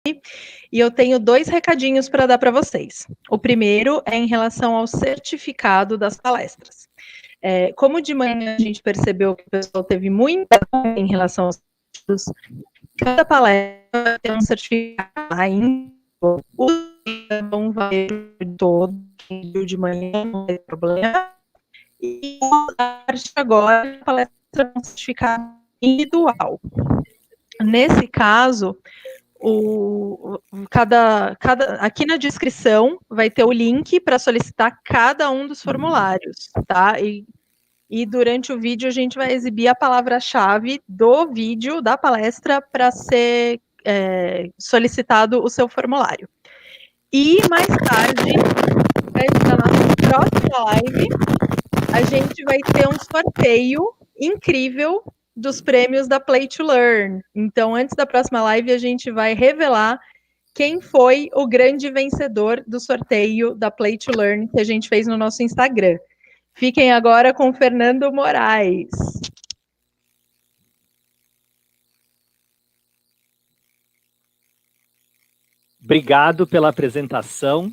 e eu tenho 2 recadinhos para dar para vocês. O primeiro é em relação ao certificado das palestras. Como de manhã a gente percebeu que o pessoal teve muita em relação aos certificados, cada palestra vai ter um certificado ainda. O não vai todo de manhã, não tem problema. E a partir de agora, a palestra é um certificado individual. Nesse caso, aqui na descrição vai ter o link para solicitar cada um dos formulários, tá? E durante o vídeo a gente vai exibir a palavra-chave do vídeo da palestra para ser solicitado o seu formulário. E mais tarde, antes da nossa próxima live, a gente vai ter um sorteio incrível dos prêmios da Play to Learn. Então, antes da próxima live, a gente vai revelar quem foi o grande vencedor do sorteio da Play to Learn que a gente fez no nosso Instagram. Fiquem agora com o Fernando Morais. Obrigado pela apresentação.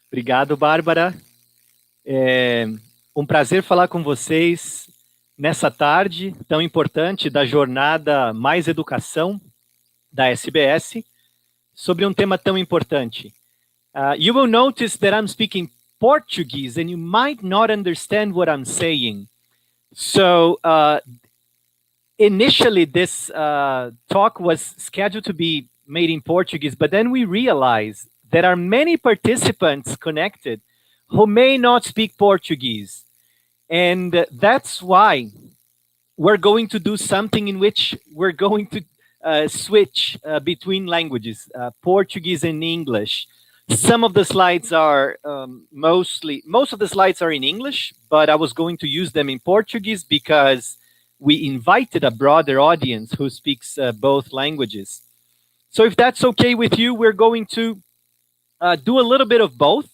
Obrigado, Bárbara. É um prazer falar com vocês nessa tarde tão importante da jornada Mais Educação da SBS sobre um tema tão importante. You will notice that I'm speaking Portuguese and you might not understand what I'm saying. So initially this talk was scheduled to be made in Portuguese, but then we realized there are many participants connected who may not speak Portuguese. And that's why we're going to do something in which we're going to switch between languages, Portuguese and English. Some of the slides are most of the slides are in English, but I was going to use them in Portuguese because we invited a broader audience who speaks both languages. So if that's okay with you, we're going to do a little bit of both,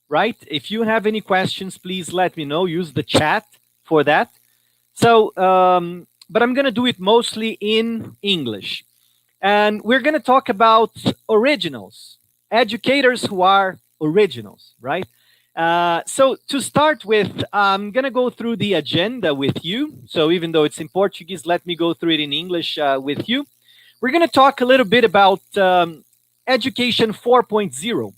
right? If you have any questions, please let me know. Use the chat for that. So, but I'm going to do it mostly in English. And we're going to talk about originals, educators who are originals, right? So to start with, I'm going to go through the agenda with you. So even though it's in Portuguese, let me go through it in English with you. We're going to talk a little bit about Education 4.0,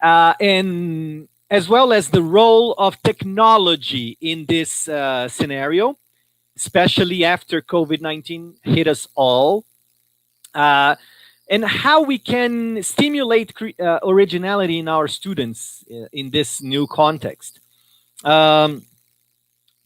and as well as the role of technology in this scenario, especially after COVID-19 hit us all, and how we can stimulate originality in our students in this new context.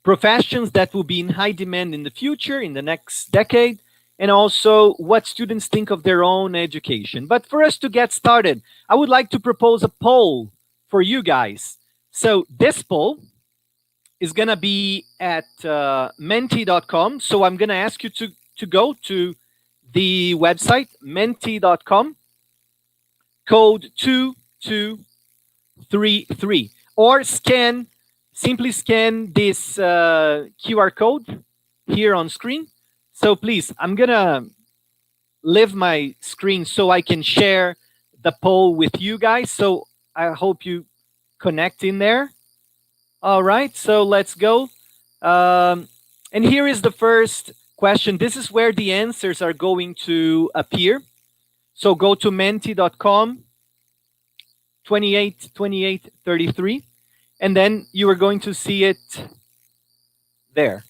Professions that will be in high demand in the future, in the next decade, and also what students think of their own education. But for us to get started, I would like to propose a poll for you guys. So this poll is going to be at menti.com. So I'm going to ask you to go to the website, menti.com, code 2233, or simply scan this QR code here on screen. So please, I'm going to leave my screen so I can share the poll with you guys. So I hope you connect in there. All right, so let's go. And here is the first question. This is where the answers are going to appear. So go to menti.com, 282833, and then you are going to see it there,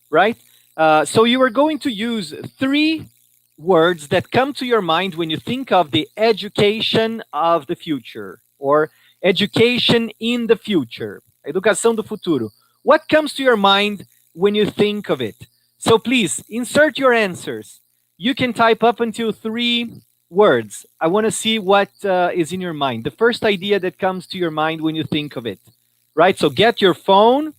right? So you are going to use 3 words that come to your mind when you think of the education of the future, or education in the future, educação do futuro. What comes to your mind when you think of it? So please, insert your answers. You can type up until 3 words. I want to see what is in your mind. The first idea that comes to your mind when you think of it, right? So get your phone.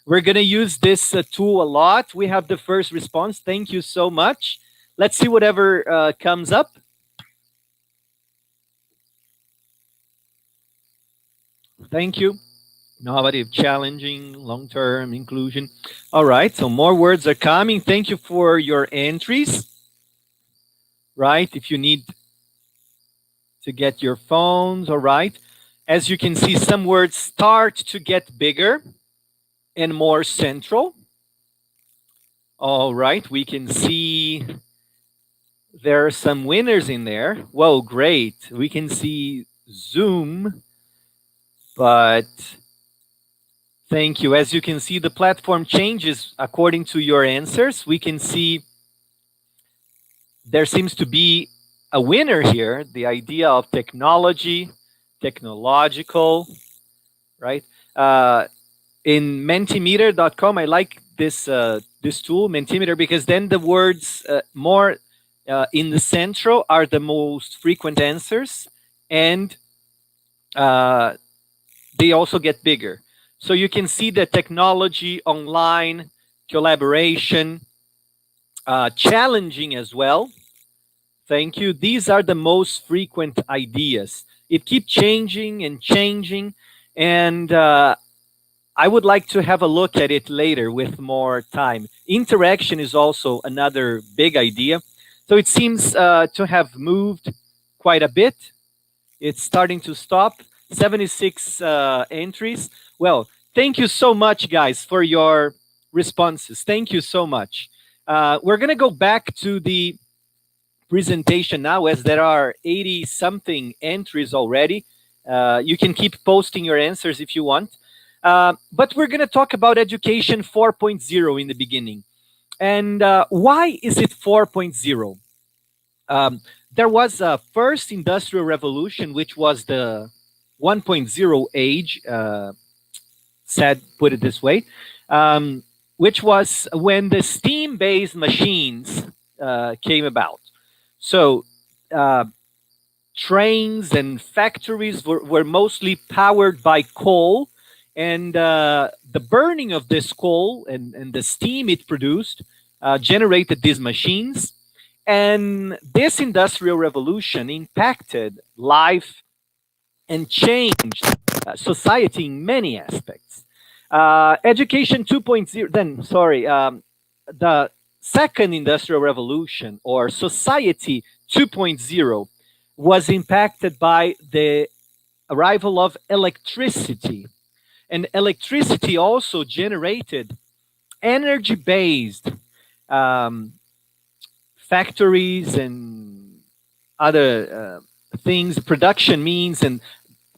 We're going to use this tool a lot. We have the first response. Thank you so much. Let's see whatever comes up. Thank you. Innovative, challenging, long-term, inclusion. All right, so more words are coming. Thank you for your entries. Right, if you need to get your phones, all right. As you can see, some words start to get bigger and more central. All right, we can see there are some winners in there. Whoa, great. We can see Zoom, but thank you. As you can see, the platform changes according to your answers. We can see there seems to be a winner here, the idea of technology, technological, right? In Mentimeter.com, I like this tool, Mentimeter, because then the words more in the central are the most frequent answers, and they also get bigger. So you can see that technology, online, collaboration, challenging as well. Thank you. These are the most frequent ideas. It keeps changing and changing, and I would like to have a look at it later with more time. Interaction is also another big idea. So it seems to have moved quite a bit. It's starting to stop. 76 entries. Well, thank you so much, guys, for your responses. Thank you so much. We're going to go back to the presentation now, as there are 80 something entries already. You can keep posting your answers if you want. But we're going to talk about education 4.0 in the beginning. And why is it 4.0? There was a first industrial revolution, which was the 1.0 age, put it this way, which was when the steam-based machines came about. So trains and factories were mostly powered by coal, and the burning of this coal and the steam it produced generated these machines. And this industrial revolution impacted life and changed society in many aspects. Education 2.0, then, sorry, the second industrial revolution, or society 2.0, was impacted by the arrival of electricity. And electricity also generated energy-based factories and other things, production means, and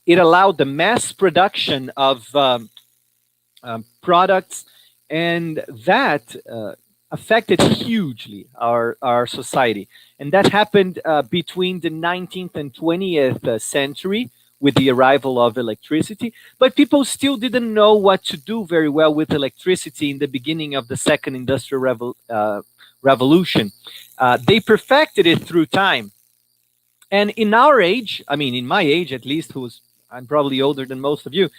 it allowed the mass production of products, and that affected hugely our society. And that happened between the 19th and 20th century with the arrival of electricity. But people still didn't know what to do very well with electricity in the beginning of the second industrial revolution. They perfected it through time. And in our age, I mean, in my age at least, I'm probably older than most of you,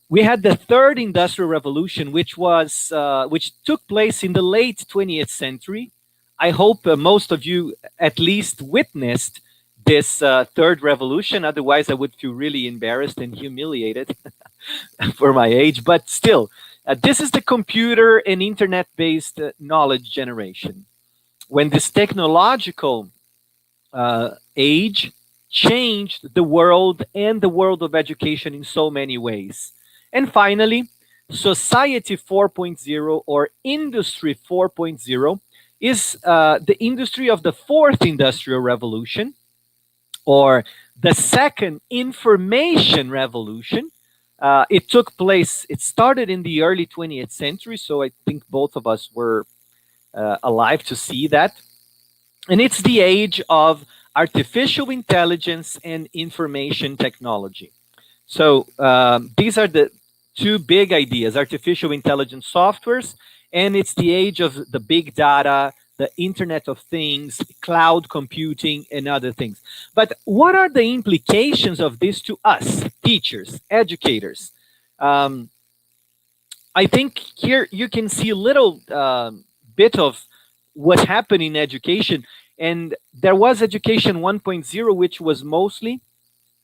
we had the third industrial revolution, which took place in the late 20th century. I hope most of you at least witnessed this third revolution. Otherwise, I would feel really embarrassed and humiliated for my age. But still, this is the computer and internet-based knowledge generation. When this technological age changed the world and the world of education in so many ways. And finally, Society 4.0 or Industry 4.0 is the industry of the fourth industrial revolution, or the second information revolution. It took place, it started in the early 20th century, so I think both of us were alive to see that. And it's the age of artificial intelligence and information technology. So these are the two big ideas: artificial intelligence softwares, and it's the age of the big data, the Internet of Things, cloud computing, and other things. But what are the implications of this to us, teachers, educators? I think here you can see a little bit of what happened in education. And there was Education 1.0, which was mostly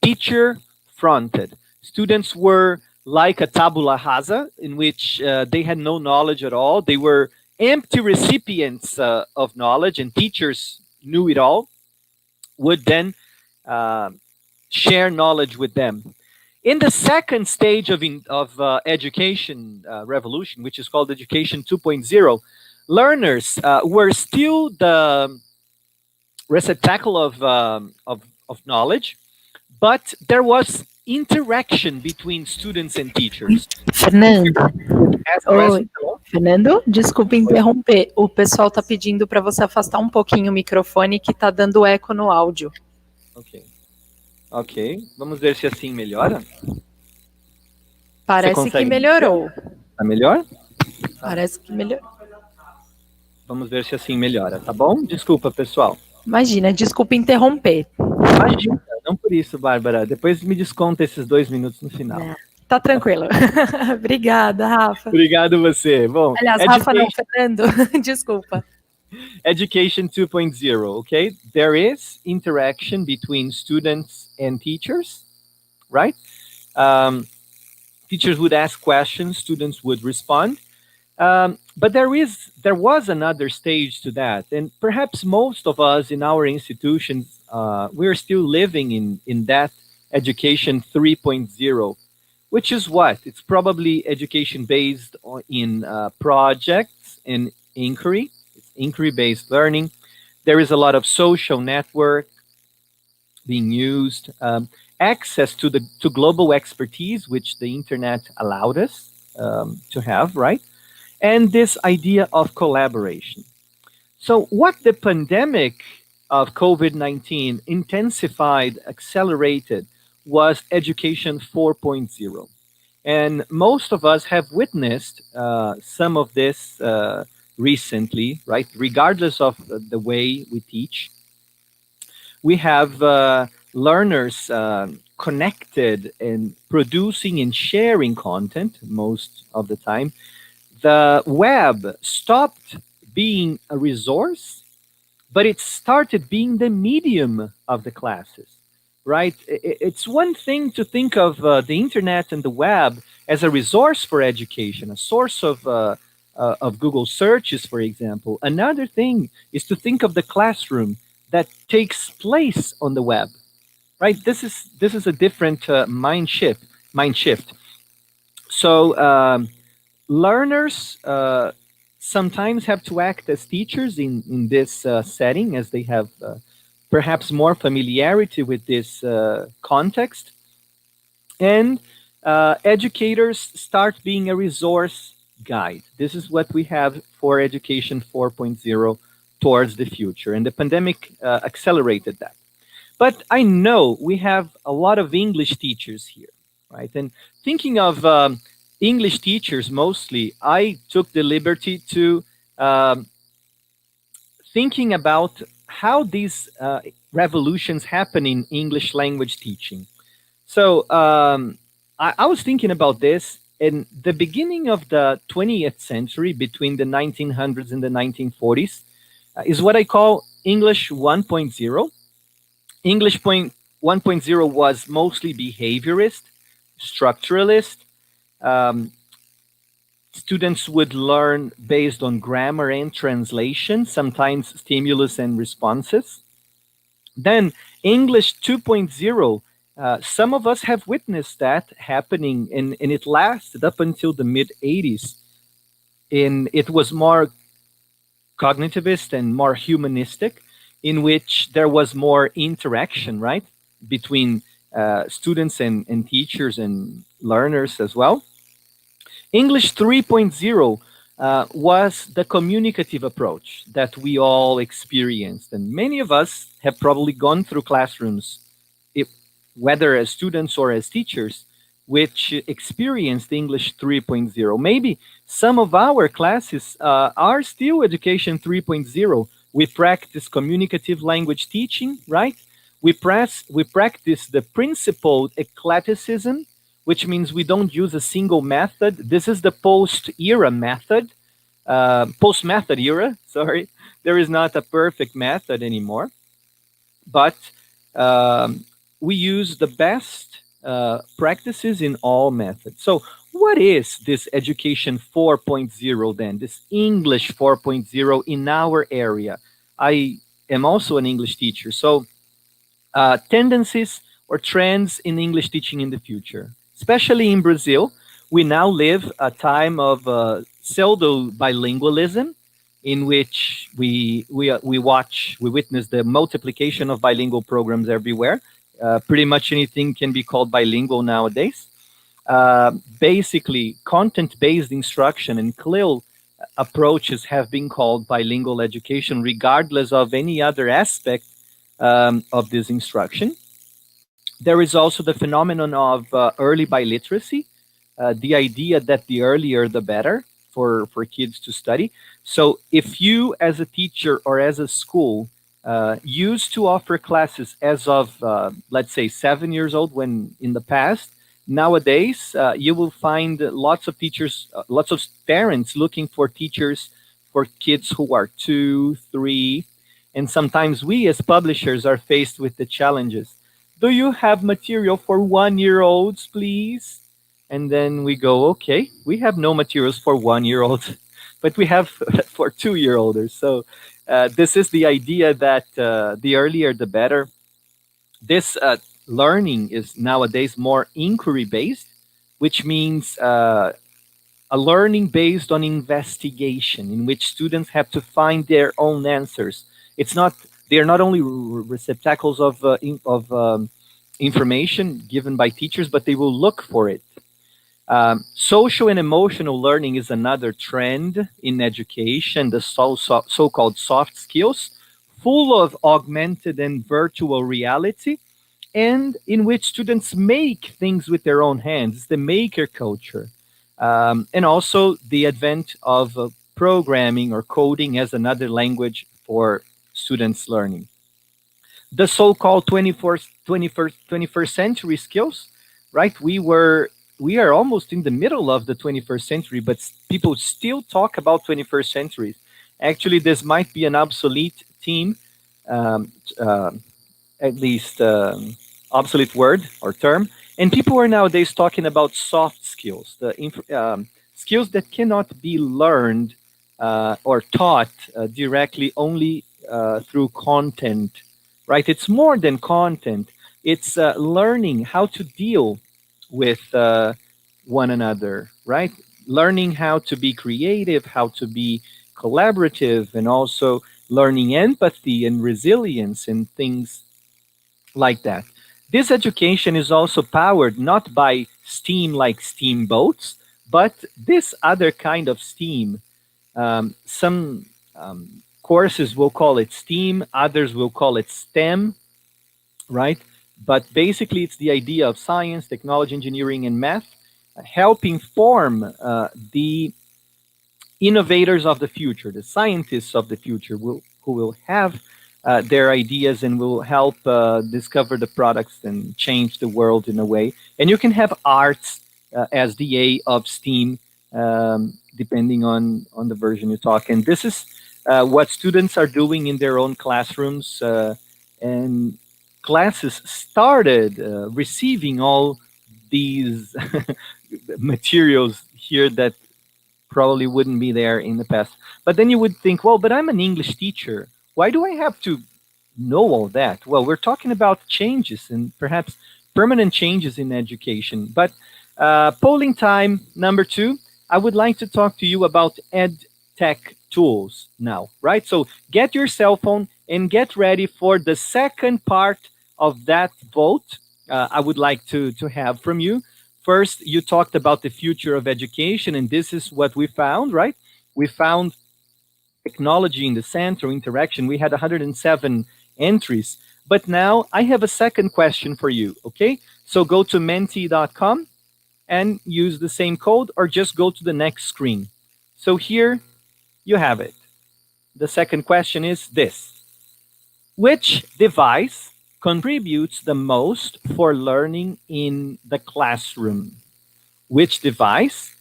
teacher fronted. Students were like a tabula rasa, in which they had no knowledge at all. They were empty recipients of knowledge, and teachers knew it all, would then uh, share knowledge with them. In the second stage of education revolution, which is called Education 2.0, learners were still the receptacle of knowledge, but there was interaction between students and teachers. Fernando, Ask oi. questions. Hello? Fernando, desculpa interromper. O pessoal tá pedindo para você afastar um pouquinho o microfone que tá dando eco no áudio. Ok. Ok. Vamos ver se assim melhora. Parece que consegue- melhorou. Tá melhor? Parece que melhorou. Vamos ver se assim melhora, tá bom? Desculpa, pessoal. Imagina, desculpa interromper. Imagina, não por isso, Bárbara. Depois me desconta esses 2 minutos no final. Tá tranquilo. Obrigada, Rafa. Obrigado você. Bom, Aliás, Rafa não, Fernando. Desculpa. Education 2.0, okay? There is interaction between students and teachers, right? Teachers would ask questions, students would respond. But there was another stage to that, and perhaps most of us in our institutions, we're still living in that education 3.0, which is what? It's probably education based in projects and inquiry. It's inquiry-based learning. There is a lot of social network being used, access to global expertise, which the internet allowed us to have, right? And this idea of collaboration. So what the pandemic of COVID-19 intensified, accelerated, was Education 4.0. And most of us have witnessed some of this recently, right? Regardless of the way we teach. We have learners connected and producing and sharing content most of the time. The web stopped being a resource, but it started being the medium of the classes, right? It's one thing to think of the internet and the web as a resource for education, a source of Google searches, for example. Another thing is to think of the classroom that takes place on the web, right? This is a different mind shift. So learners sometimes have to act as teachers in this setting, as they have perhaps more familiarity with this context. And educators start being a resource guide. This is what we have for Education 4.0 towards the future. And the pandemic accelerated that. But I know we have a lot of English teachers here, right? And thinking of English teachers mostly, I took the liberty to thinking about how these revolutions happen in English language teaching. So I was thinking about this in the beginning of the 20th century, between the 1900s and the 1940s, is what I call English 1.0. English 1.0 was mostly behaviorist, structuralist. Students would learn based on grammar and translation, sometimes stimulus and responses. Then English 2.0, some of us have witnessed that happening, and it lasted up until the mid-80s. And it was more cognitivist and more humanistic, in which there was more interaction, right, between students and teachers and learners as well. English 3.0 was the communicative approach that we all experienced. And many of us have probably gone through classrooms, whether as students or as teachers, which experienced English 3.0. Maybe some of our classes are still Education 3.0. We practice communicative language teaching, right? We practice the principled eclecticism, which means we don't use a single method. This is the post-era method, post-method era, sorry. There is not a perfect method anymore. But we use the best practices in all methods. So, what is this education 4.0 then? This English 4.0 in our area? I am also an English teacher. So, tendencies or trends in English teaching in the future, especially in Brazil. We now live a time of pseudo bilingualism, in which we witness the multiplication of bilingual programs everywhere. Pretty much anything can be called bilingual nowadays. Basically, content-based instruction and CLIL approaches have been called bilingual education, regardless of any other aspect of this instruction. There is also the phenomenon of early biliteracy, the idea that the earlier the better for kids to study. So if you, as a teacher or as a school, used to offer classes as of, let's say, 7 years old, when in the past, nowadays you will find lots of teachers, lots of parents looking for teachers for kids who are 2, 3, and sometimes we as publishers are faced with the challenges. Do you have material for 1-year-olds, please? And then we go, okay, we have no materials for 1-year-olds, but we have for 2-year-olders. So this is the idea that the earlier the better. This learning is nowadays more inquiry based, which means a learning based on investigation, in which students have to find their own answers. It's not They are not only receptacles of information given by teachers, but they will look for it. Social and emotional learning is another trend in education, the so-called soft skills, full of augmented and virtual reality, and in which students make things with their own hands. It's the maker culture. And also the advent of programming or coding as another language for students learning. The so-called 21st century skills, right? We are almost in the middle of the 21st century, but people still talk about 21st centuries. Actually, this might be an obsolete theme, um, uh, at least obsolete word or term. And people are nowadays talking about soft skills, skills that cannot be learned or taught directly only through content, right? It's more than content. It's learning how to deal with one another, right? Learning how to be creative, how to be collaborative, and also learning empathy and resilience and things like that. This education is also powered not by steam like steamboats, but this other kind of steam. Some courses will call it STEAM, others will call it STEM, right? But basically, it's the idea of science, technology, engineering, and math helping form the innovators of the future, the scientists of the future, who will have their ideas and will help discover the products and change the world in a way. And you can have arts as the A of STEAM, depending on the version you talk. And this is what students are doing in their own classrooms. And classes started receiving all these materials here that probably wouldn't be there in the past. But then you would think, well, but I'm an English teacher. Why do I have to know all that? Well, we're talking about changes and perhaps permanent changes in education. But polling time number 2, I would like to talk to you about ed tech tools now, right? So get your cell phone and get ready for the second part of that vote I would like to have from you. First, you talked about the future of education, and this is what we found, right? We found technology in the center, interaction. We had 107 entries. But now I have a second question for you, okay? So go to menti.com and use the same code, or just go to the next screen. So here you have it. The second question is this: which device contributes the most for learning in the classroom? Which device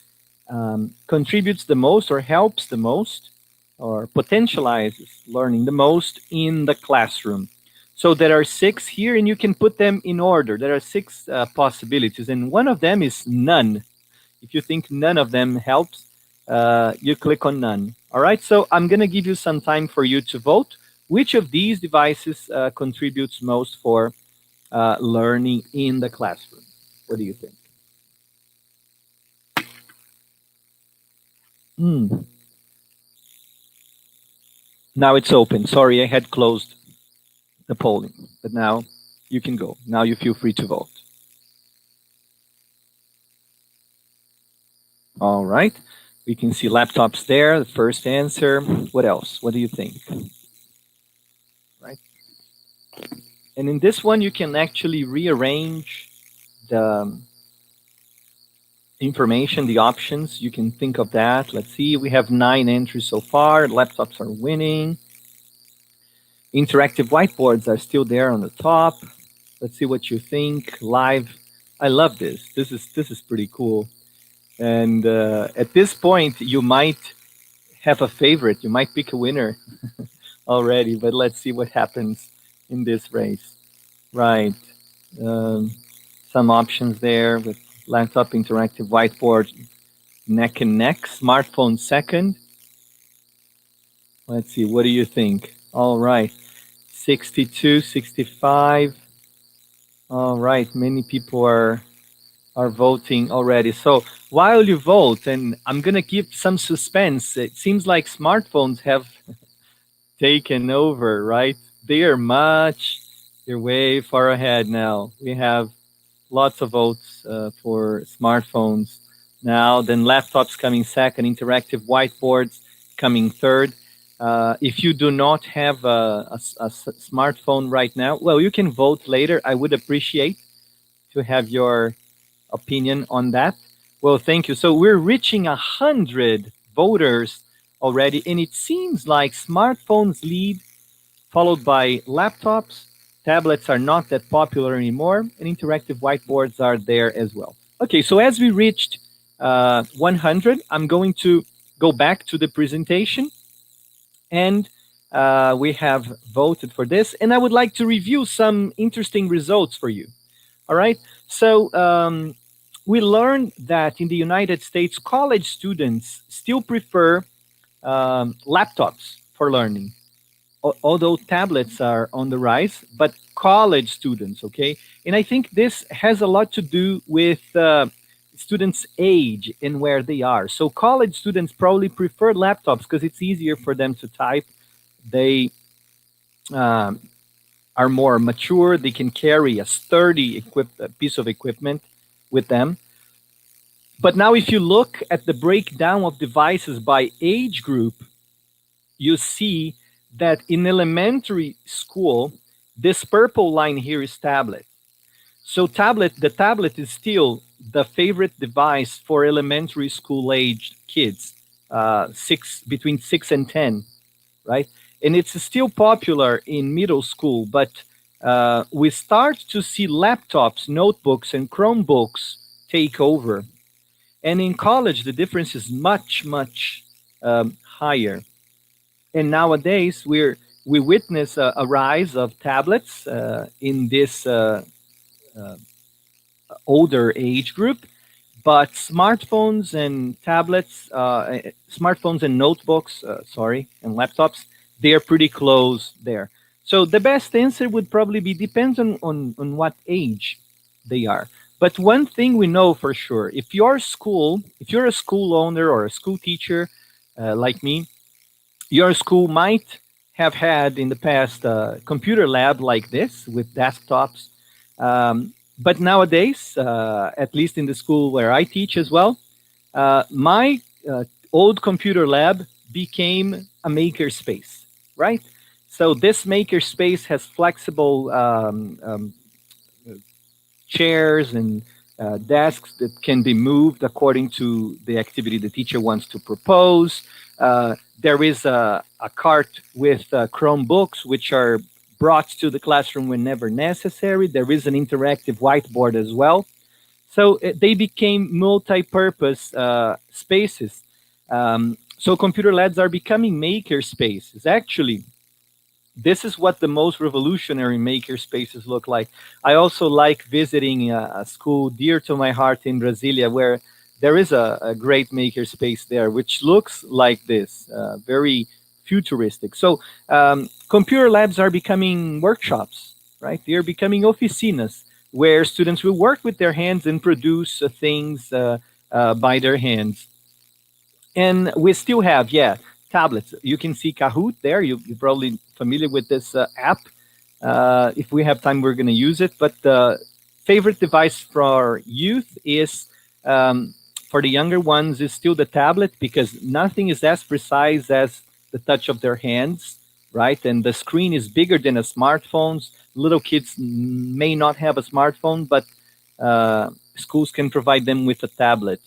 contributes the most, or helps the most, or potentializes learning the most in the classroom? So there are 6 here, and you can put them in order. There are 6 possibilities, and one of them is none. If you think none of them helps, you click on none. All right, so I'm going to give you some time for you to vote. Which of these devices contributes most for learning in the classroom? What do you think? Now it's open. Sorry, I had closed the polling, but now you can go. Now you feel free to vote. All right. We can see laptops there, the first answer. What else? What do you think? Right. And in this one, you can actually rearrange the information, the options. You can think of that. Let's see. We have 9 entries so far. Laptops are winning. Interactive whiteboards are still there on the top. Let's see what you think. Live. I love this. This is pretty cool. And at this point, you might have a favorite. You might pick a winner already, but let's see what happens in this race. Right. Some options there with laptop, interactive whiteboard, neck and neck. Smartphone second. Let's see. What do you think? All right. 62, 65. All right. Many people are voting already. So while you vote, and I'm going to give some suspense, it seems like smartphones have taken over, right? They're way far ahead now. We have lots of votes for smartphones now, then laptops coming second, interactive whiteboards coming third. If you do not have a smartphone right now, well, you can vote later. I would appreciate to have your opinion on that. Well, thank you. So we're reaching 100 voters already, and it seems like smartphones lead, followed by laptops. Tablets are not that popular anymore, and interactive whiteboards are there as well. Okay, so as we reached 100, I'm going to go back to the presentation, and we have voted for this, and I would like to review some interesting results for you. All right, so we learned that in the United States, college students still prefer laptops for learning, although tablets are on the rise, but college students, okay? And I think this has a lot to do with students' age and where they are. So college students probably prefer laptops because it's easier for them to type. They are more mature. They can carry a sturdy piece of equipment with them. But now if you look at the breakdown of devices by age group, you see that in elementary school, this purple line here is tablet. So the tablet is still the favorite device for elementary school aged kids, between 6 and 10, right? And it's still popular in middle school, but we start to see laptops, notebooks, and Chromebooks take over. And in college, the difference is much, much higher. And nowadays, we witness a rise of tablets in this older age group, but smartphones and tablets, smartphones and notebooks, and laptops, they are pretty close there. So the best answer would probably be depends on what age they are. But one thing we know for sure, if you're a school owner or a school teacher like me, your school might have had in the past a computer lab like this with desktops. But nowadays, at least in the school where I teach as well, my old computer lab became a maker space, right? So this maker space has flexible chairs and desks that can be moved according to the activity the teacher wants to propose. There is a cart with Chromebooks, which are brought to the classroom whenever necessary. There is an interactive whiteboard as well. So they became multi-purpose spaces. So computer labs are becoming maker spaces. Actually, This is what the most revolutionary maker spaces look like. I also like visiting a school dear to my heart in Brasilia, where there is a great maker space there, which looks like this, very futuristic. So computer labs are becoming workshops, right? They are becoming oficinas where students will work with their hands and produce things by their hands. And we still have, yeah, tablets. You can see Kahoot there. You're probably familiar with this app. If we have time, we're going to use it. But the favorite device for youth is, for the younger ones, is still the tablet, because nothing is as precise as the touch of their hands, right? And the screen is bigger than a smartphone. Little kids may not have a smartphone, but schools can provide them with a tablet.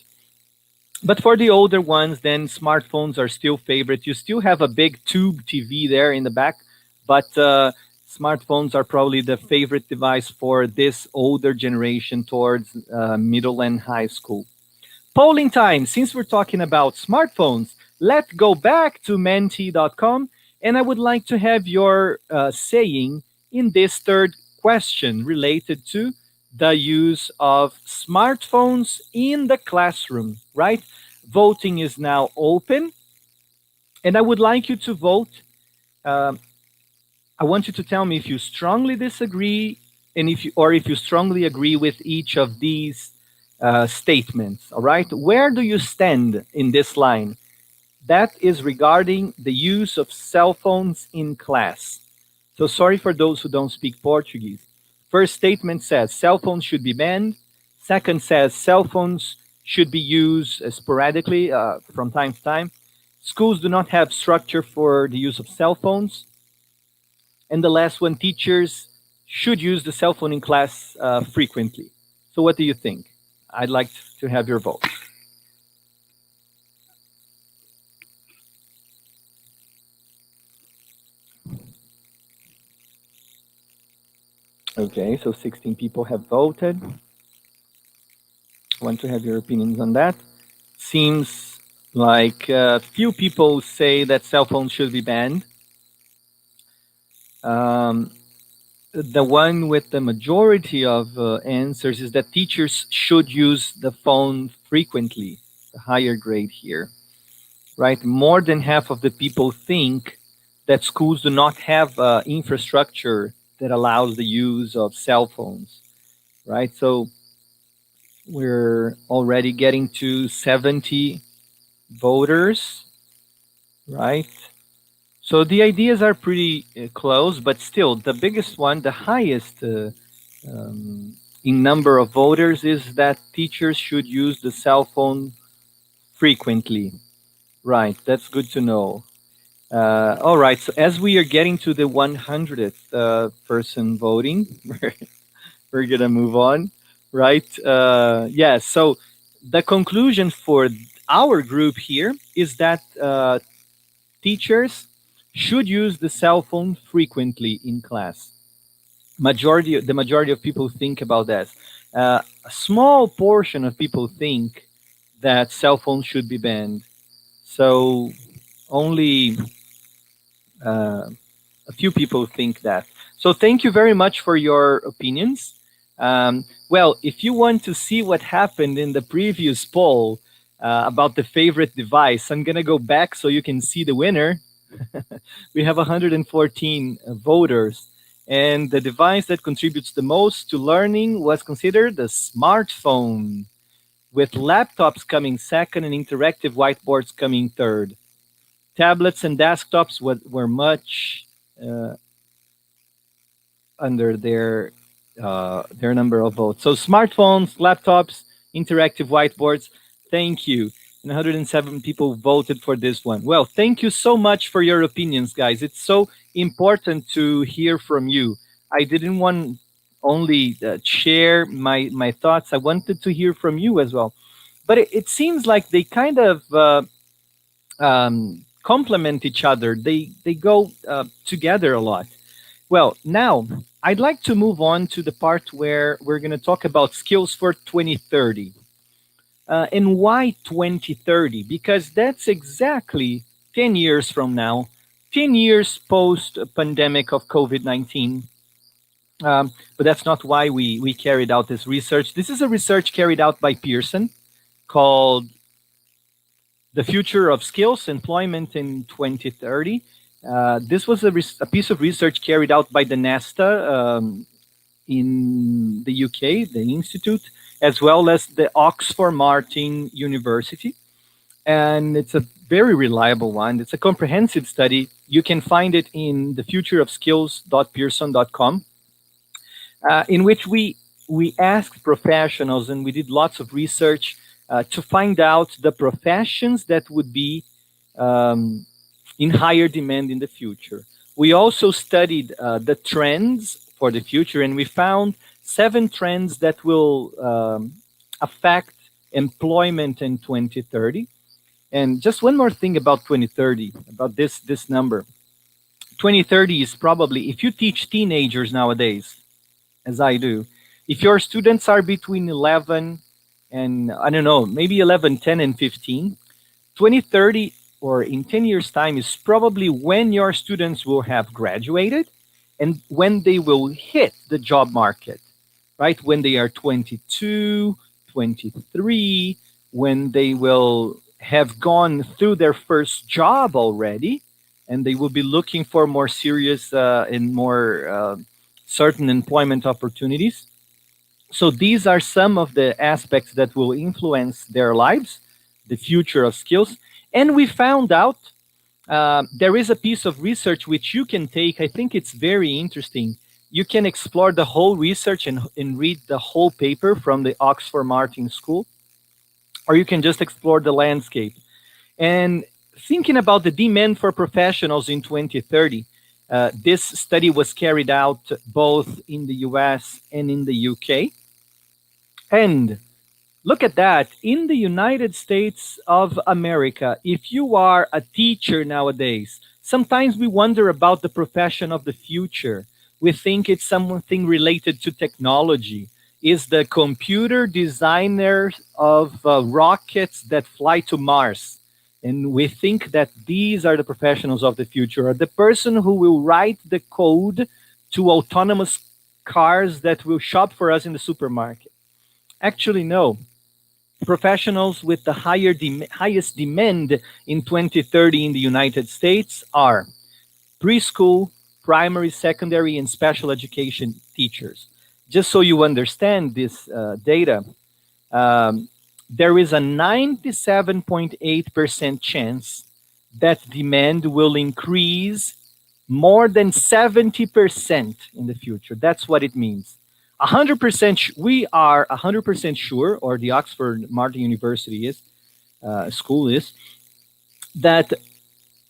But for the older ones, then smartphones are still favorite. You still have a big tube TV there in the back, but smartphones are probably the favorite device for this older generation towards middle and high school. Polling time. Since we're talking about smartphones, let's go back to menti.com, and I would like to have your saying in this third question related to the use of smartphones in the classroom, right? Voting is now open, and I would like you to vote. Um, I want you to tell me if you strongly disagree, and if you strongly agree with each of these statements. All right, where do you stand in this line? That is regarding the use of cell phones in class. So sorry for those who don't speak Portuguese. First statement says cell phones should be banned. Second says cell phones should be used sporadically from time to time. Schools do not have structure for the use of cell phones. And the last one, teachers should use the cell phone in class frequently. So what do you think? I'd like to have your vote. Okay, so 16 people have voted. I want to have your opinions on that. Seems like few people say that cell phones should be banned. The one with the majority of answers is that teachers should use the phone frequently, the higher grade here, right? More than half of the people think that schools do not have infrastructure that allows the use of cell phones, right? So we're already getting to 70 voters, right? So the ideas are pretty close, but still, the biggest one, the highest in number of voters, is that teachers should use the cell phone frequently. Right, that's good to know. All right, so as we are getting to the 100th person voting, we're gonna move on, right? Yeah, so the conclusion for our group here is that teachers should use the cell phone frequently in class. The majority of people think about that. A small portion of people think that cell phones should be banned. So only a few people think that. So thank you very much for your opinions. Well, if you want to see what happened in the previous poll about the favorite device, I'm gonna go back so you can see the winner. We have 114 voters, and the device that contributes the most to learning was considered the smartphone, with laptops coming second and interactive whiteboards coming third. Tablets and desktops were much under their number of votes. So smartphones, laptops, interactive whiteboards. Thank you. And 107 people voted for this one. Well, thank you so much for your opinions, guys. It's so important to hear from you. I didn't want only share my thoughts. I wanted to hear from you as well. But it seems like they kind of complement each other. They go together a lot. Well, now I'd like to move on to the part where we're going to talk about skills for 2030. And why 2030? Because that's exactly 10 years from now. 10 years post-pandemic of COVID-19. But that's not why we carried out this research. This is a research carried out by Pearson called The Future of Skills Employment in 2030. This was a piece of research carried out by the NASTA in the UK, the Institute, as well as the Oxford Martin University. And it's a very reliable one. It's a comprehensive study. You can find it in thefutureofskills.pearson.com, in which we asked professionals, and we did lots of research to find out the professions that would be in higher demand in the future. We also studied the trends for the future, and we found 7 trends that will affect employment in 2030. And just one more thing about 2030, about this number. 2030 is probably, if you teach teenagers nowadays, as I do, if your students are between 11 and, I don't know, maybe 11, 10, and 15, 2030, or in 10 years' time, is probably when your students will have graduated and when they will hit the job market, right? When they are 22, 23, when they will have gone through their first job already, and they will be looking for more serious and more certain employment opportunities. So these are some of the aspects that will influence their lives, the future of skills. And we found out there is a piece of research which you can take. I think it's very interesting. You can explore the whole research and read the whole paper from the Oxford Martin School, or you can just explore the landscape. And thinking about the demand for professionals in 2030, this study was carried out both in the US and in the UK. And look at that. In the United States of America, if you are a teacher nowadays, sometimes we wonder about the profession of the future. We think it's something related to technology. Is the computer designer of rockets that fly to Mars? And we think that these are the professionals of the future, or the person who will write the code to autonomous cars that will shop for us in the supermarket. Actually, no. Professionals with the highest demand in 2030 in the United States are preschool, primary, secondary, and special education teachers. Just so you understand this data, there is a 97.8% chance that demand will increase more than 70% in the future. That's what it means. 100%, we are 100% sure, or the Oxford Martin University is, school is, that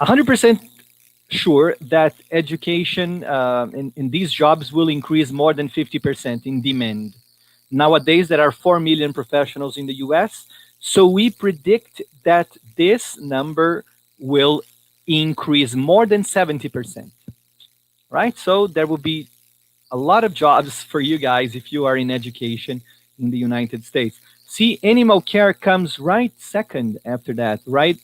100% sure that education in these jobs will increase more than 50% in demand. Nowadays, there are 4 million professionals in the US, so we predict that this number will increase more than 70%, right? So there will be a lot of jobs for you guys if you are in education in the United States. See, animal care comes right second after that, right?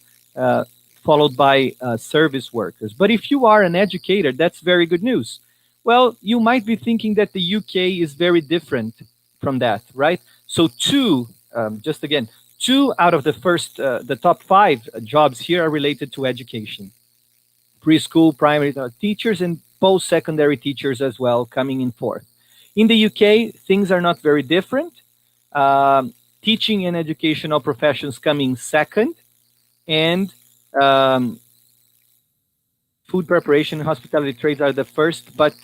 Followed by service workers. But if you are an educator, that's very good news. Well, you might be thinking that the UK is very different from that, right? So two out of the top 5 jobs here are related to education. Preschool, primary teachers, and post-secondary teachers as well, coming in 4th. In the UK, things are not very different. Teaching and educational professions coming 2nd, and food preparation and hospitality trades are the 1st, but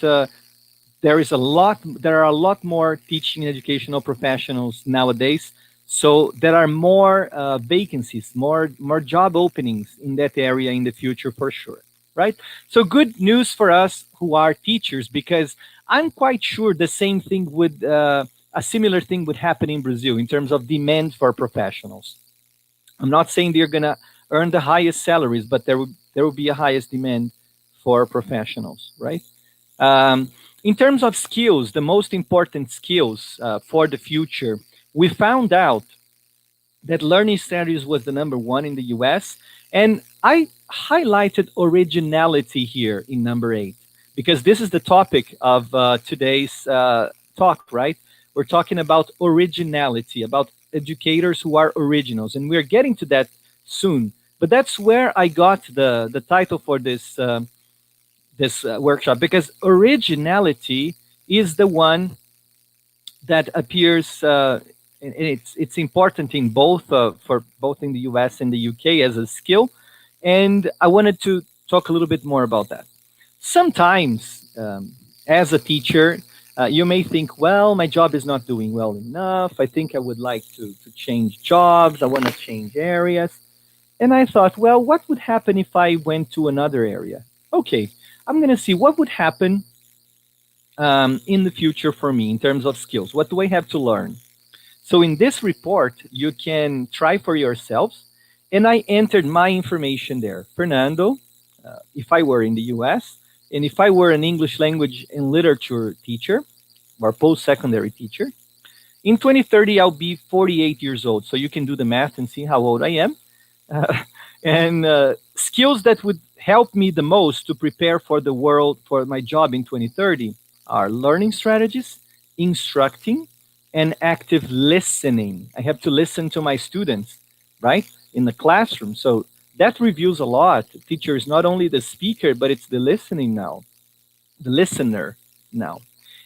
there are a lot more teaching and educational professionals nowadays. So there are more vacancies, more job openings in that area in the future for sure, right? So good news for us who are teachers, because I'm quite sure the same thing would, a similar thing would happen in Brazil in terms of demand for professionals. I'm not saying they're gonna earn the highest salaries, but there will be a highest demand for professionals, right? In terms of skills, the most important skills for the future, we found out that learning strategies was the #1 in the US. And I highlighted originality here in number 8 because this is the topic of today's talk, right? We're talking about originality, about educators who are originals, and we're getting to that soon. But that's where I got the title for this workshop, because originality is the one that appears, and it's important in both for both in the US and the UK as a skill, and I wanted to talk a little bit more about that. Sometimes, as a teacher, you may think, well, my job is not doing well enough. I think I would like to change jobs. I want to change areas. And I thought, well, what would happen if I went to another area? Okay, I'm going to see what would happen in the future for me in terms of skills. What do I have to learn? So in this report, you can try for yourselves. And I entered my information there. Fernando, if I were in the US, and if I were an English language and literature teacher or post-secondary teacher, in 2030, I'll be 48 years old. So you can do the math and see how old I am. And skills that would help me the most to prepare for the world, for my job in 2030, are learning strategies, instructing, and active listening. I have to listen to my students, right, in the classroom. So that reveals a lot. The teacher is not only the speaker, but it's the listening now, the listener now.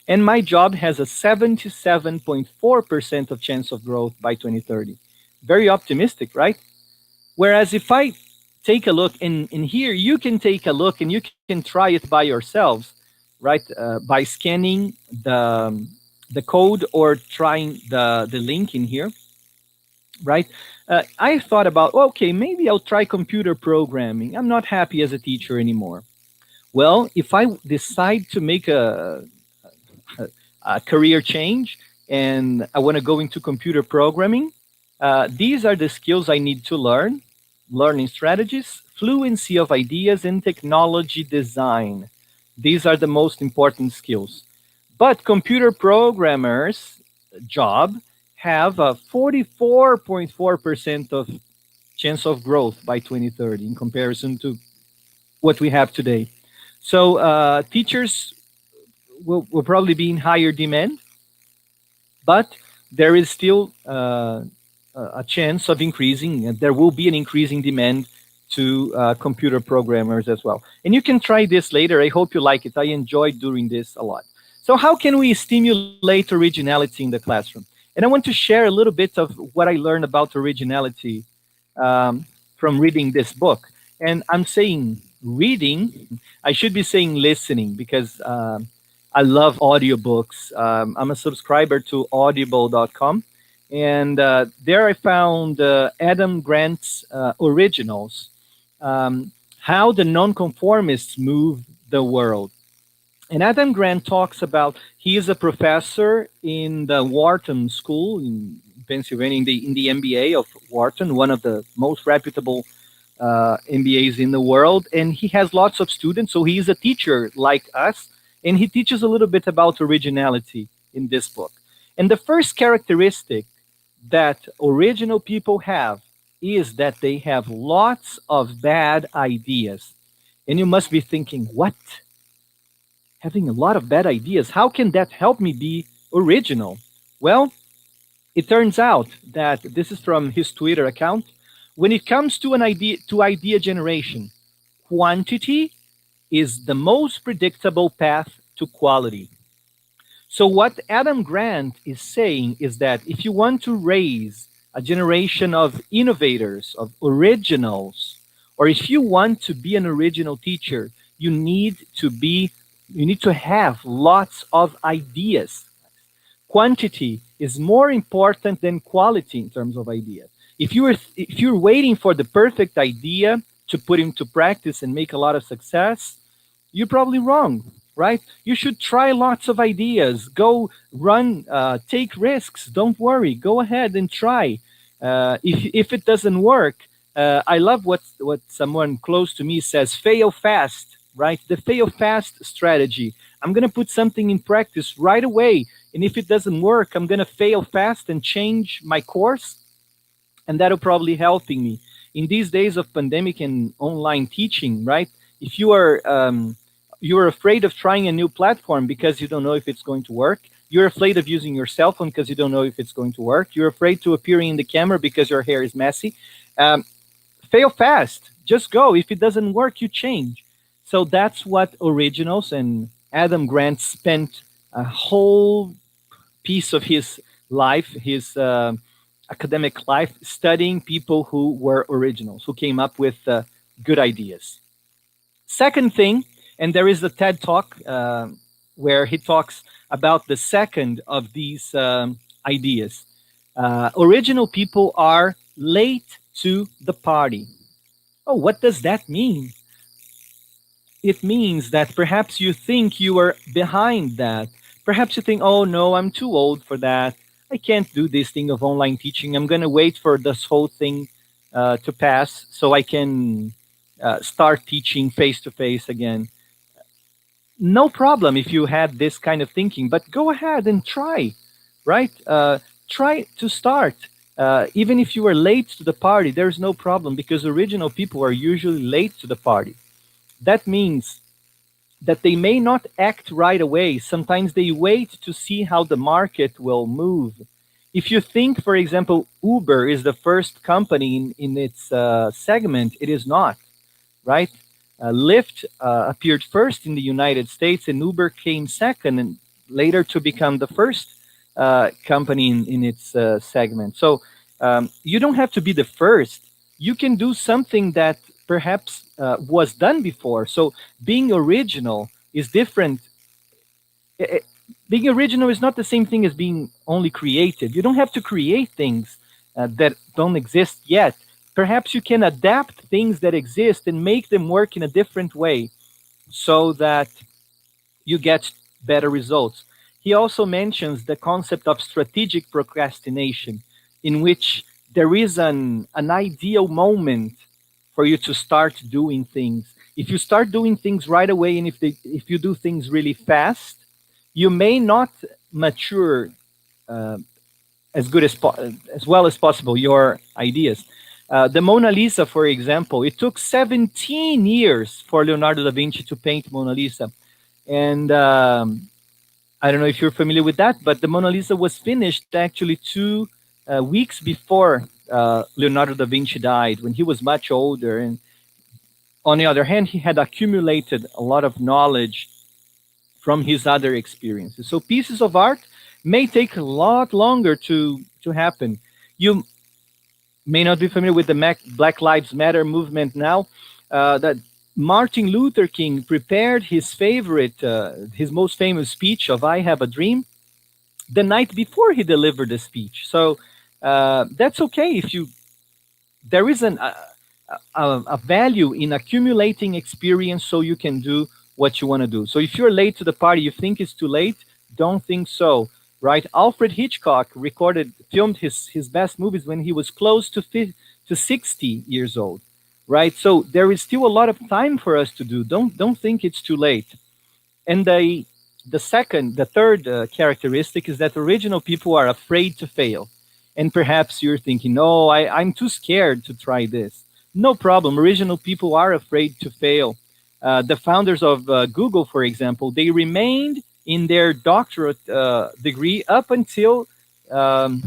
And my job has a 77.4% of chance of growth by 2030. Very optimistic, right? Whereas if I take a look, and here you can take a look and you can try it by yourselves, right? By scanning the code or trying the link in here, right? I thought about, okay, maybe I'll try computer programming. I'm not happy as a teacher anymore. Well, if I decide to make a career change and I want to go into computer programming, these are the skills I need to learn: learning strategies, fluency of ideas, and technology design. These are the most important skills. But computer programmers' job have a 44.4% of chance of growth by 2030 in comparison to what we have today. So teachers will probably be in higher demand, but there is still a chance of increasing, and there will be an increasing demand to computer programmers as well. And you can try this later. I hope you like it. I enjoyed doing this a lot. So how can we stimulate originality in the classroom? And I want to share a little bit of what I learned about originality from reading this book. And I'm saying reading, I should be saying listening, because I love audiobooks. I'm a subscriber to audible.com. And there I found Adam Grant's Originals, How the Nonconformists Move the World. And Adam Grant talks about, he is a professor in the Wharton School in Pennsylvania, in the MBA of Wharton, one of the most reputable MBAs in the world. And he has lots of students, so he is a teacher like us. And he teaches a little bit about originality in this book. And the first characteristic that original people have is that they have lots of bad ideas. And you must be thinking, what? Having a lot of bad ideas, how can that help me be original? Well, it turns out that, this is from his Twitter account, when it comes to idea generation, quantity is the most predictable path to quality. So what Adam Grant is saying is that if you want to raise a generation of innovators, of originals, or if you want to be an original teacher, you need to have lots of ideas. Quantity is more important than quality in terms of ideas. If you're waiting for the perfect idea to put into practice and make a lot of success, you're probably wrong, right? You should try lots of ideas. Go run, take risks. Don't worry. Go ahead and try. If it doesn't work, I love what someone close to me says: fail fast, right? The fail fast strategy. I'm going to put something in practice right away. And if it doesn't work, I'm going to fail fast and change my course. And that'll probably helping me. in these days of pandemic and online teaching, right? If you're afraid of trying a new platform because you don't know if it's going to work. You're afraid of using your cell phone because you don't know if it's going to work. You're afraid to appearing in the camera because your hair is messy. Um, Fail fast. Just go. If it doesn't work, you change. So that's what Originals and Adam Grant spent a whole piece of his life, his academic life, studying people who were originals, who came up with good ideas. Second thing, and there is a TED talk where he talks about the second of these ideas. Original people are late to the party. Oh, what does that mean? It means that perhaps you think you are behind that. Perhaps you think, oh no, I'm too old for that. I can't do this thing of online teaching. I'm going to wait for this whole thing to pass so I can start teaching face to face again. No problem if you had this kind of thinking, but go ahead and try, right? Try to start. Even if you are late to the party, there's no problem because original people are usually late to the party. That means that they may not act right away. Sometimes they wait to see how the market will move. If you think, for example, Uber is the first company in its segment, it is not, right? Lyft appeared first in the United States, and Uber came second, and later to become the first company in its segment. So you don't have to be the first. You can do something that perhaps was done before. So being original is different. Being original is not the same thing as being only creative. You don't have to create things that don't exist yet. Perhaps you can adapt things that exist and make them work in a different way so that you get better results. He also mentions the concept of strategic procrastination, in which there is an ideal moment for you to start doing things. If you start doing things right away, and if you do things really fast, you may not mature uh, as well as possible your ideas. The Mona Lisa, for example, it took 17 years for Leonardo da Vinci to paint Mona Lisa, and I don't know if you're familiar with that, but the Mona Lisa was finished actually 2 weeks before Leonardo da Vinci died, when he was much older. And on the other hand, he had accumulated a lot of knowledge from his other experiences. So pieces of art may take a lot longer to happen. You may not be familiar with the Black Lives Matter movement now. That Martin Luther King prepared his favorite, his most famous speech of "I Have a Dream" the night before he delivered the speech. So that's okay if you. There is a value in accumulating experience so you can do what you want to do. So if you're late to the party, you think it's too late, don't think so, right? Alfred Hitchcock filmed his best movies when he was close to 60 years old, right? So there is still a lot of time for us to do. Don't think it's too late. And the third characteristic is that original people are afraid to fail. And perhaps you're thinking, no, I'm too scared to try this. No problem. Original people are afraid to fail. The founders of Google, for example, they remained in their doctorate degree up until um,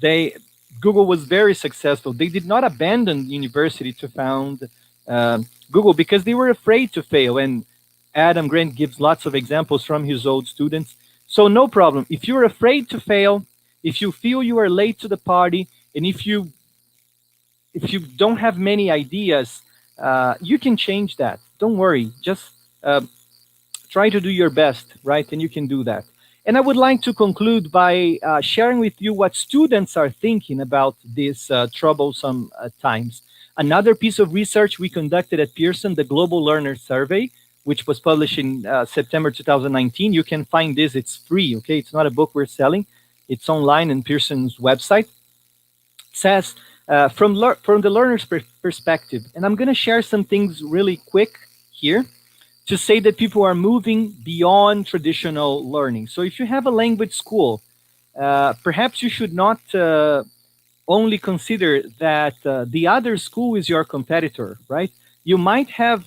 they Google was very successful. They did not abandon university to found Google because they were afraid to fail. And Adam Grant gives lots of examples from his old students. So no problem. If you're afraid to fail, if you feel you are late to the party, and if you don't have many ideas, you can change that. Don't worry. Just try to do your best, right? And you can do that. And I would like to conclude by sharing with you what students are thinking about these troublesome times. Another piece of research we conducted at Pearson, the Global Learner Survey, which was published in September 2019. You can find this, it's free, okay? It's not a book we're selling. It's online in Pearson's website. It says, from the learner's perspective, and I'm gonna share some things really quick here, to say that people are moving beyond traditional learning. So if you have a language school, perhaps you should not only consider that the other school is your competitor, right? You might have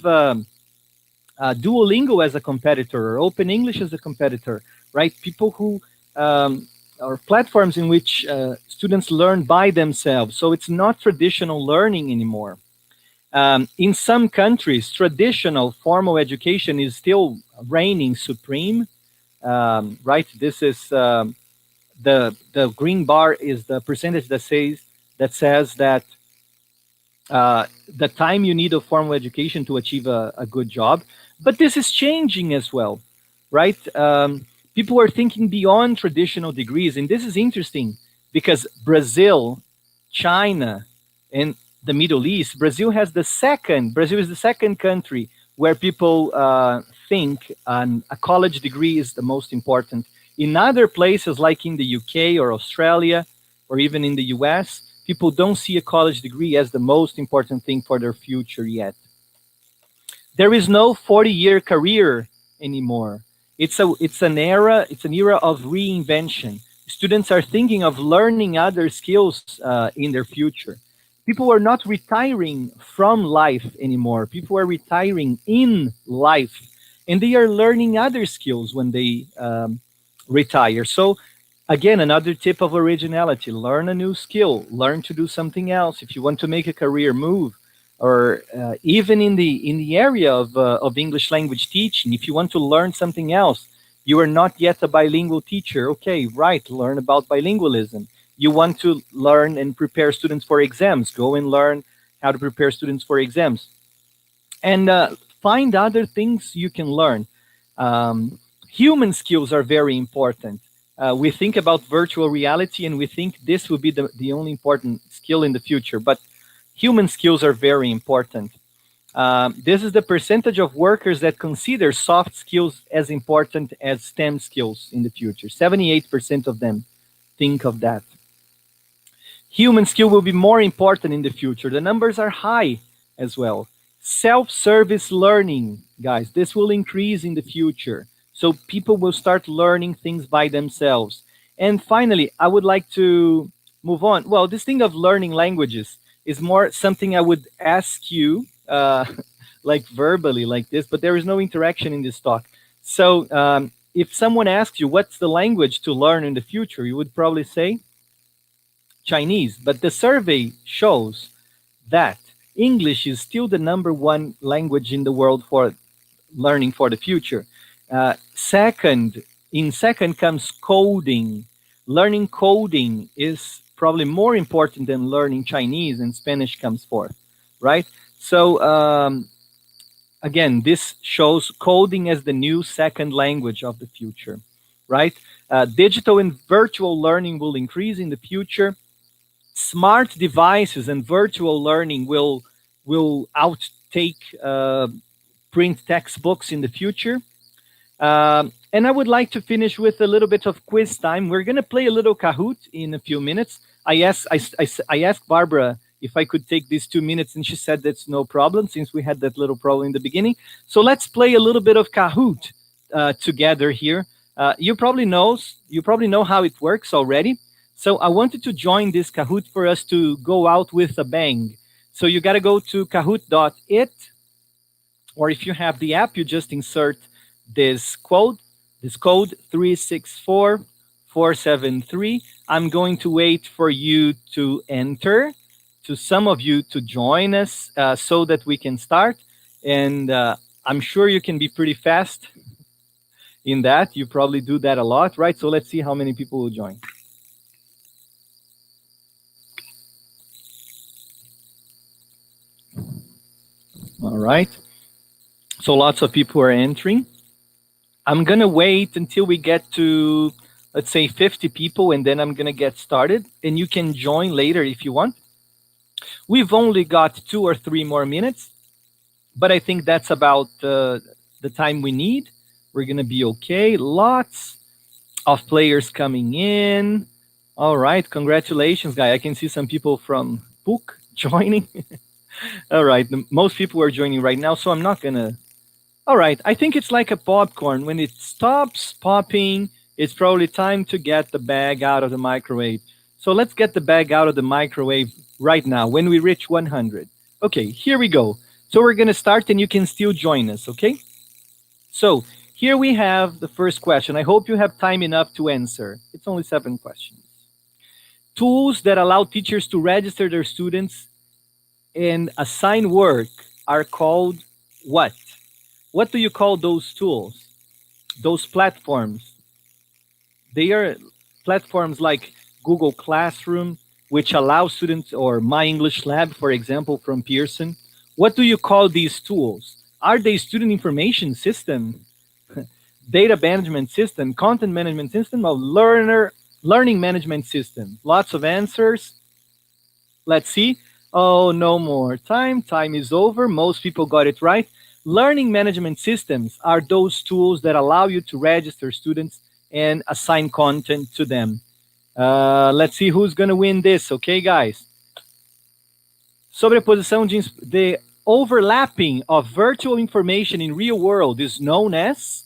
Duolingo as a competitor or Open English as a competitor, right? People who or platforms in which students learn by themselves. So it's not traditional learning anymore. In some countries, traditional formal education is still reigning supreme, right? This is the green bar is the percentage that says that the time you need of formal education to achieve a good job. But this is changing as well, right? People are thinking beyond traditional degrees, and this is interesting because Brazil, China, and the Middle East, Brazil is the second country where people think a college degree is the most important. In other places, like in the UK or Australia, or even in the US, people don't see a college degree as the most important thing for their future yet. There is no 40-year career anymore. It's an era of reinvention. Students are thinking of learning other skills in their future. People are not retiring from life anymore. People are retiring in life, and they are learning other skills when they retire. So again, another tip of originality: learn a new skill, learn to do something else. If you want to make a career move, or even in the area of English language teaching, if you want to learn something else, you are not yet a bilingual teacher. Okay, right, learn about bilingualism. You want to learn and prepare students for exams, go and learn how to prepare students for exams, and find other things you can learn. Human skills are very important. We think about virtual reality and we think this will be the only important skill in the future, but human skills are very important. This is the percentage of workers that consider soft skills as important as STEM skills in the future. 78% of them think of that. Human skill will be more important in the future. The numbers are high as well. Self-service learning, guys, this will increase in the future. So people will start learning things by themselves. And finally, I would like to move on. Well, this thing of learning languages is more something I would ask you, like verbally, like this, but there is no interaction in this talk. So if someone asks you what's the language to learn in the future, you would probably say Chinese. But the survey shows that English is still the number one language in the world for learning for the future. In second comes coding. Learning coding is probably more important than learning Chinese, and Spanish comes fourth, right? So again, this shows coding as the new second language of the future, right? Digital and virtual learning will increase in the future. Smart devices and virtual learning will outtake print textbooks in the future. And I would like to finish with a little bit of quiz time. We're going to play a little Kahoot in a few minutes. I asked Barbara if I could take these 2 minutes, and she said that's no problem since we had that little problem in the beginning. So let's play a little bit of Kahoot together here. You probably know how it works already. So I wanted to join this Kahoot for us to go out with a bang. So you got to go to kahoot.it, or if you have the app, you just insert this code 364473. I'm going to wait for you to enter, to some of you to join us so that we can start. And I'm sure you can be pretty fast in that. You probably do that a lot, right? So let's see how many people will join. All right. So lots of people are entering. I'm going to wait until we get to, let's say, 50 people, and then I'm going to get started. And you can join later if you want. We've only got 2 or 3 more minutes, but I think that's about the time we need. We're going to be okay. Lots of players coming in. All right. Congratulations, guy. I can see some people from PUC joining. All right. Most people are joining right now, so I'm not going to. All right. I think it's like a popcorn. When it stops popping, it's probably time to get the bag out of the microwave. So let's get the bag out of the microwave right now when we reach 100. Okay, here we go. So we're going to start and you can still join us, okay? So here we have the first question. I hope you have time enough to answer. It's only 7 questions. Tools that allow teachers to register their students and assign work are called what? What do you call those tools? Those platforms? They are platforms like Google Classroom, which allow students, or My English Lab, for example, from Pearson. What do you call these tools? Are they student information system, data management system, content management system, or learning management system? Lots of answers. Let's see. Oh, no more time. Time is over. Most people got it right. Learning management systems are those tools that allow you to register students and assign content to them. Let's see who's going to win this, okay, guys? Sobreposição de overlapping of virtual information in real world is known as,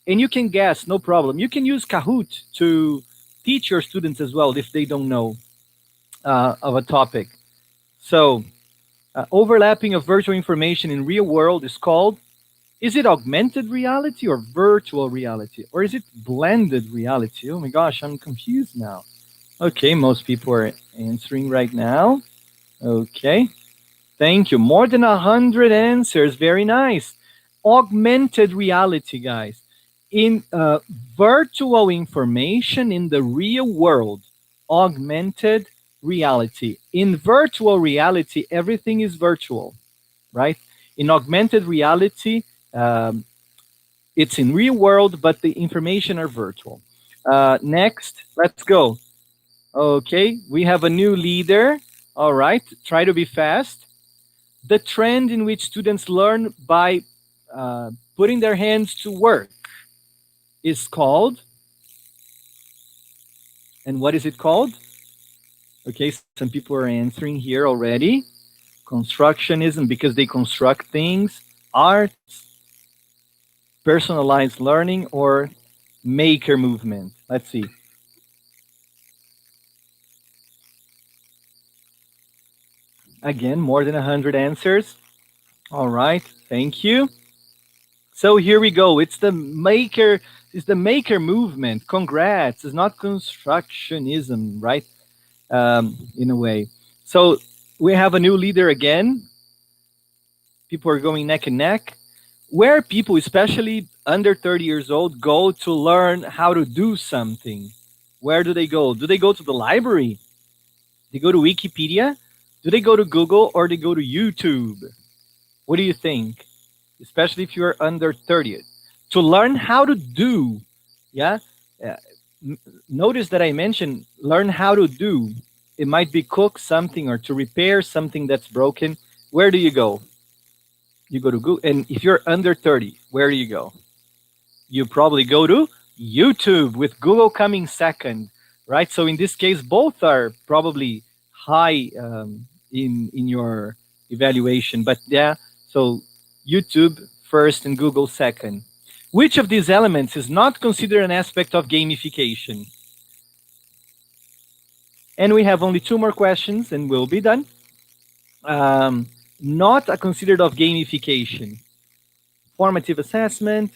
and you can guess, no problem. You can use Kahoot to teach your students as well if they don't know of a topic. So, overlapping of virtual information in real world is called, is it augmented reality or virtual reality? Or is it blended reality? Oh my gosh, I'm confused now. Okay, most people are answering right now. Okay, thank you. More than 100 answers. Very nice. Augmented reality, guys. In virtual information in the real world. Augmented reality. In virtual reality, everything is virtual, right? In augmented reality, it's in real world, but the information are virtual. Next, let's go. Okay, we have a new leader. All right, try to be fast. The trend in which students learn by putting their hands to work is called, and what is it called? Okay, some people are answering here already. Constructionism, because they construct things. Arts, personalized learning, or maker movement. Let's see. Again, more than 100 answers. All right, thank you. So here we go. It's the maker movement. Congrats. It's not constructionism, right? In a way. So we have a new leader again. People are going neck and neck. Where people, especially under 30 years old, go to learn how to do something. Where do they go? Do they go to the library? They go to Wikipedia? Do they go to Google, or they go to YouTube? What do you think? Especially if you're under 30. To learn how to do, yeah? Uh, Notice that I mentioned learn how to do. It might be cook something or to repair something that's broken. Where do you go? You go to Google. And if you're under 30, where do you go? You probably go to YouTube, with Google coming second, right? So in this case, both are probably high in your evaluation. But yeah, so YouTube first and Google second. Which of these elements is not considered an aspect of gamification? And we have only 2 more questions and we'll be done. Not a considered of gamification. Formative assessment,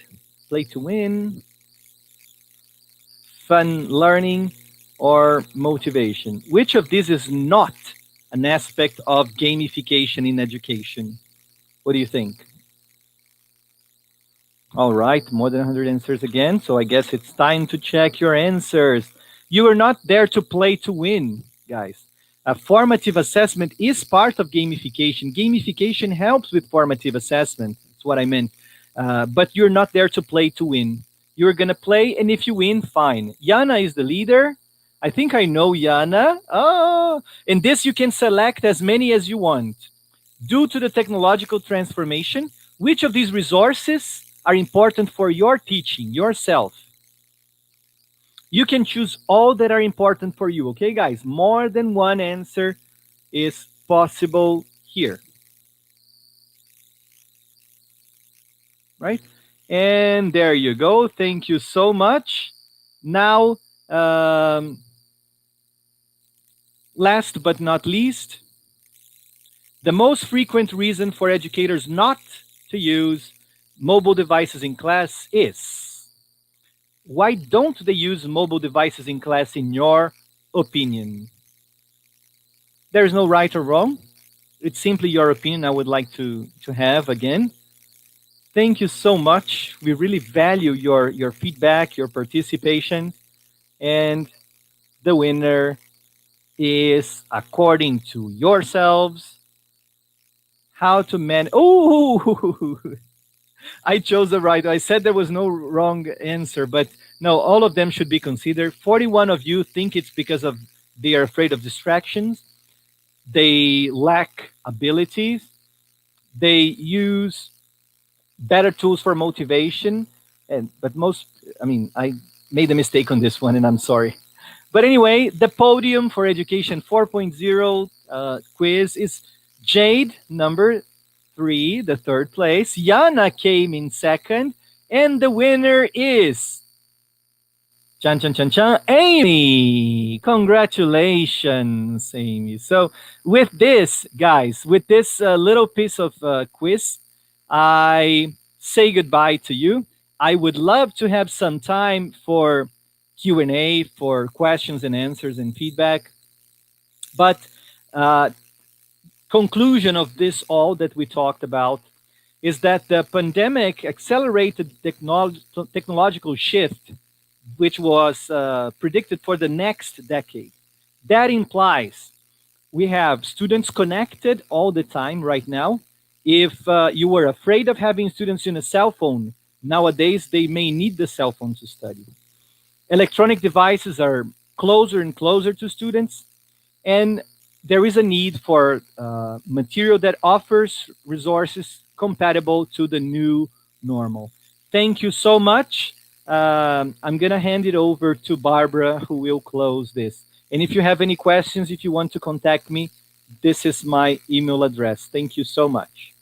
play to win, fun learning, or motivation. Which of these is not an aspect of gamification in education? What do you think? All right, more than 100 answers again. So I guess it's time to check your answers. You are not there to play to win, guys. A formative assessment is part of gamification. Gamification helps with formative assessment. That's what I meant. But you're not there to play to win. You're going to play, and if you win, fine. Yana is the leader. I think I know Yana. Oh, in this, you can select as many as you want. Due to the technological transformation, which of these resources are important for your teaching, yourself? You can choose all that are important for you, okay, guys? More than one answer is possible here. Right? And there you go. Thank you so much. Now, Last but not least, the most frequent reason for educators not to use mobile devices in class is, why don't they use mobile devices in class in your opinion? There's no right or wrong. It's simply your opinion I would like to have again. Thank you so much. We really value your feedback, your participation. And the winner is, according to yourselves, how to manage. Oh, I chose the right. I said there was no wrong answer, but no, all of them should be considered. 41 of you think it's because of they are afraid of distractions. They lack abilities. They use better tools for motivation. But I made a mistake on this one, and I'm sorry. But anyway, the podium for Education 4.0 quiz is Jade, number 3, the third place. Yana came in second, and the winner is chan chan chan chan, Amy. Congratulations, Amy. So with this, guys, with this little piece of quiz, I say goodbye to you. I would love to have some time for Q&A, for questions and answers and feedback. But conclusion of this all that we talked about is that the pandemic accelerated technological shift, which was predicted for the next decade. That implies we have students connected all the time right now. If you were afraid of having students in a cell phone, nowadays they may need the cell phone to study. Electronic devices are closer and closer to students, and there is a need for material that offers resources compatible to the new normal. Thank you so much. I'm going to hand it over to Barbara, who will close this. And if you have any questions, if you want to contact me, this is my email address. Thank you so much.